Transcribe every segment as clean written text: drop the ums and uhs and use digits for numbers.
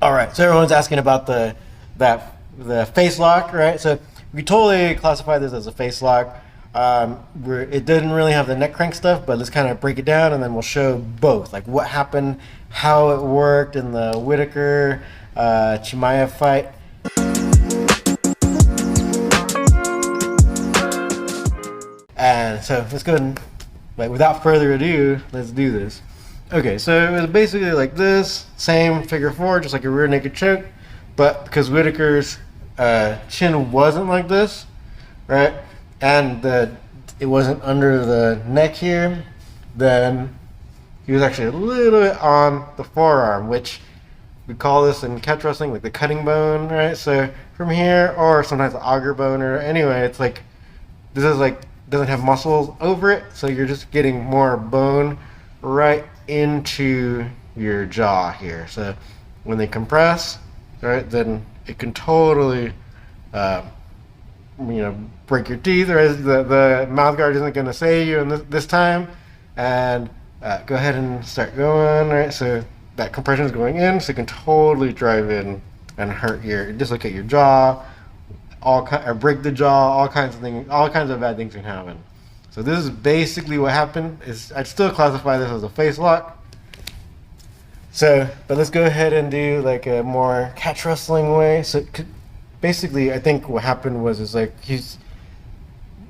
All right, so everyone's asking about the face lock, right? So we totally classify this as a face lock. It didn't really have the neck crank stuff, but let's kind of break it down, and then we'll show both, like what happened, how it worked in the Whittaker Chimaev fight. And so let's go ahead and, like, without further ado, let's do this. Okay, so it was basically like this, same figure four, just like a rear naked choke, but because Whittaker's chin wasn't like this, right, and it wasn't under the neck here, then he was actually a little bit on the forearm, which we call this in catch wrestling like the cutting bone, right? So from here, or sometimes the auger bone, or anyway, it's like, this is like, doesn't have muscles over it, so you're just getting more bone right into your jaw here. So when they compress, right, then it can totally break your teeth, or the mouth guard isn't going to save you in this time. And go ahead and start going, right? So that compression is going in, so it can totally drive in and hurt dislocate your jaw, or break the jaw, all kinds of things, all kinds of bad things can happen. So this is basically what happened. I'd still classify this as a face lock. So, but let's go ahead and do like a more catch wrestling way. So basically, I think what happened was like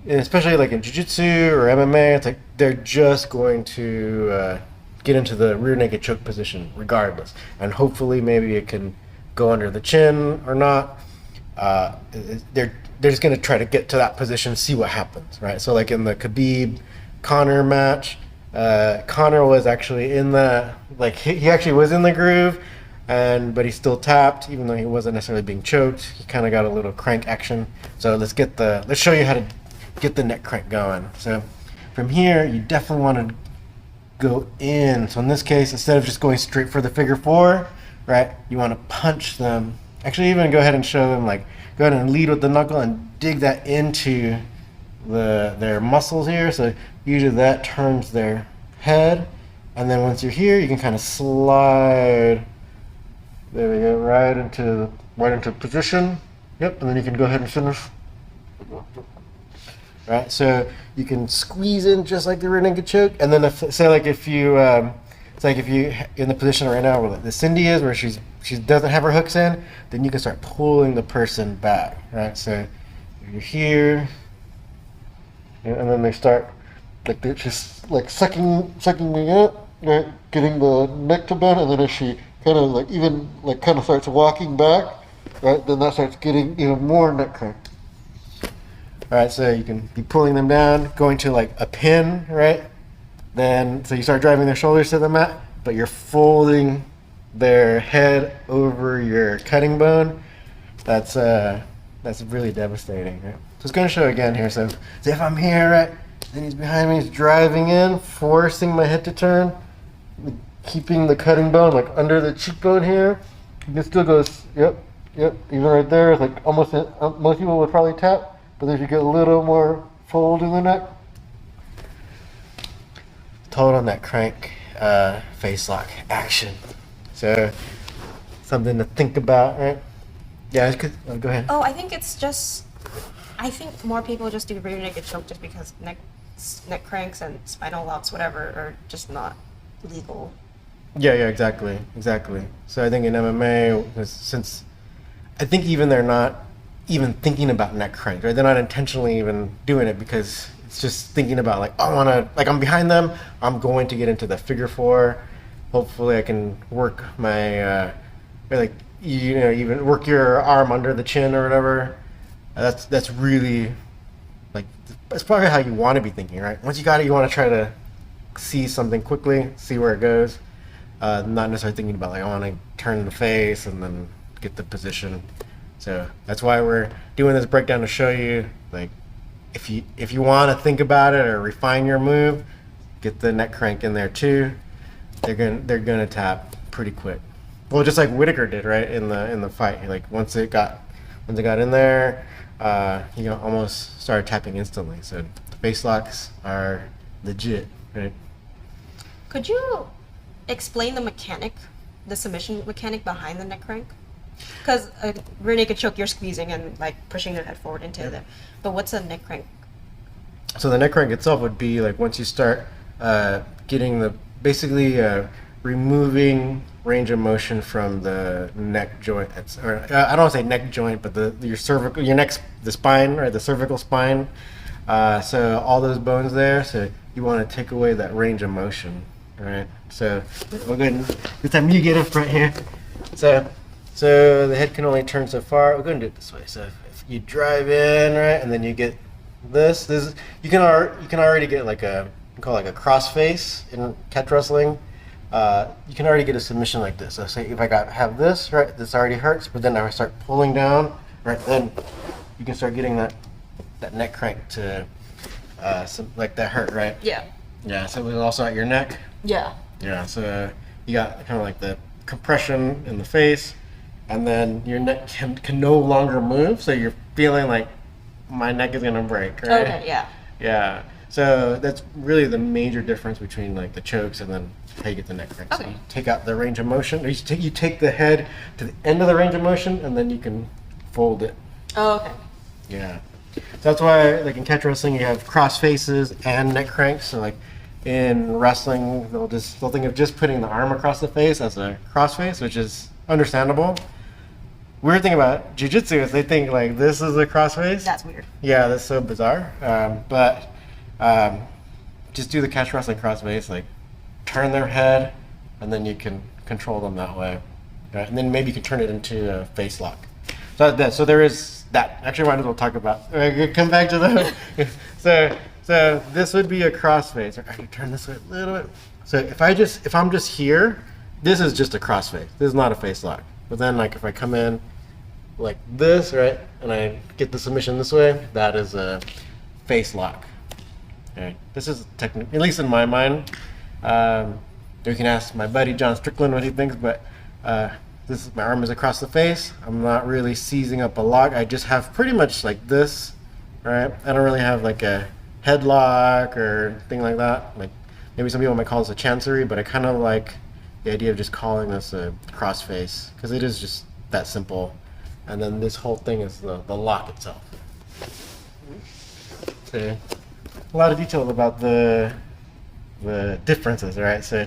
especially like in jiu-jitsu or MMA, it's like they're just going to get into the rear naked choke position regardless, and hopefully maybe it can go under the chin or not. They're just going to try to get to that position, see what happens, right? So like in the Khabib-Conor match, Conor was actually in the, like, he actually was in the groove, but he still tapped, even though he wasn't necessarily being choked. He kind of got a little crank action. So let's show you how to get the neck crank going. So from here, you definitely want to go in. So in this case, instead of just going straight for the figure four, right, you want to punch them. Actually, even go ahead and show them, like, go ahead and lead with the knuckle and dig that into their muscles here. So usually that turns their head, and then once you're here, you can kind of slide. There we go, right into position. Yep, and then you can go ahead and finish. Right, so you can squeeze in just like the rear naked choke, and then if you in the position right now where the Cindy is, where she doesn't have her hooks in, then you can start pulling the person back, right? So you're here, and then they start, like, they're just like sucking me up, right? Getting the neck to bend, and then as she kind of like even like kind of starts walking back, right? Then that starts getting even more neck crank. All right, so you can be pulling them down, going to like a pin, right? Then, so you start driving their shoulders to the mat, but you're folding their head over your cutting bone. That's really devastating, right? So it's going to show again here. So if I'm here, right, then he's behind me, he's driving in, forcing my head to turn, keeping the cutting bone like under the cheekbone here. You can still go, yep, even right there. It's like almost, most people would probably tap, but then if you get a little more fold in the neck, total neck crank, face lock action. So something to think about, right? Yeah, go ahead. Oh, I think more people just do rear naked choke just because neck cranks and spinal locks, whatever, are just not legal. Yeah, exactly. So I think in MMA, since I think even they're not even thinking about neck crank, right? They're not intentionally even doing it, because it's just thinking about like, I'm behind them, I'm going to get into the figure four. Hopefully I can work my, even work your arm under the chin or whatever. That's really, like, that's probably how you want to be thinking, right? Once you got it, you want to try to see something quickly, see where it goes. Not necessarily thinking about, like, I want to turn the face and then get the position. So that's why we're doing this breakdown, to show you, like, if you want to think about it or refine your move, get the neck crank in there too. They're gonna tap pretty quick. Well, just like Whittaker did, right, in the fight. Like once it got in there, he almost started tapping instantly. So the face locks are legit, right? Could you explain the mechanic the submission mechanic behind the neck crank? Because a rear naked choke, you're squeezing and like pushing your head forward into there. But what's a neck crank? So the neck crank itself would be like once you start getting the basically removing range of motion from the neck joint. Or I don't want to say neck joint, but your cervical, your neck's the spine, right? The cervical spine. So all those bones there. So you want to take away that range of motion, right? So we'll go ahead. This time you get in front here. So the head can only turn so far. We're going to do it this way. So if you drive in, right, and then you get this you can already get like a call it like a cross face in catch wrestling. You can already get a submission like this. So say if I have this, right, this already hurts, but then I start pulling down, right, then you can start getting that neck crank to like that hurt, right? Yeah. Yeah. So it was also at your neck. Yeah. Yeah. So you got kind of like the compression in the face, and then your neck can no longer move. So you're feeling like my neck is gonna break, right? Okay. Yeah. Yeah. So that's really the major difference between like the chokes and then how you get the neck crank. Okay. So you take out the range of motion, or you take the head to the end of the range of motion, and then you can fold it. Oh, okay. Yeah. So that's why, like in catch wrestling, you have cross faces and neck cranks. So like in wrestling, they'll think of just putting the arm across the face as a cross face, which is understandable. Weird thing about jiu-jitsu is they think like this is a cross face. That's weird. Yeah, that's so bizarre. But just do the catch wrestling cross face, like turn their head, and then you can control them that way. Right? And then maybe you can turn it into a face lock. So there is that. Actually, might as well talk about. Come back to the. so this would be a cross face. I can turn this way a little bit. So if I'm just here, this is just a cross face. This is not a face lock. But then like if I come in like this, right, and I get the submission this way, that is a face lock. Okay. This is technically, at least in my mind. You can ask my buddy John Strickland what he thinks, but my arm is across the face. I'm not really seizing up a lock. I just have pretty much like this, right? I don't really have like a headlock or thing like that. Like maybe some people might call this a chancery, but I kind of like the idea of just calling this a cross face because it is just that simple. And then this whole thing is the lock itself. So a lot of detail about the differences, right? So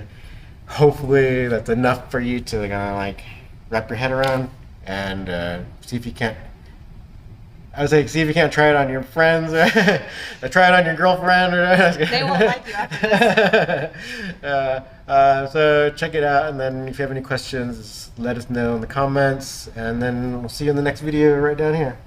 hopefully that's enough for you to kind of like wrap your head around and see if you can't. I would say see if you can't try it on your friends or try it on your girlfriend. They won't like you after this. So check it out, and then if you have any questions, let us know in the comments, and then we'll see you in the next video right down here.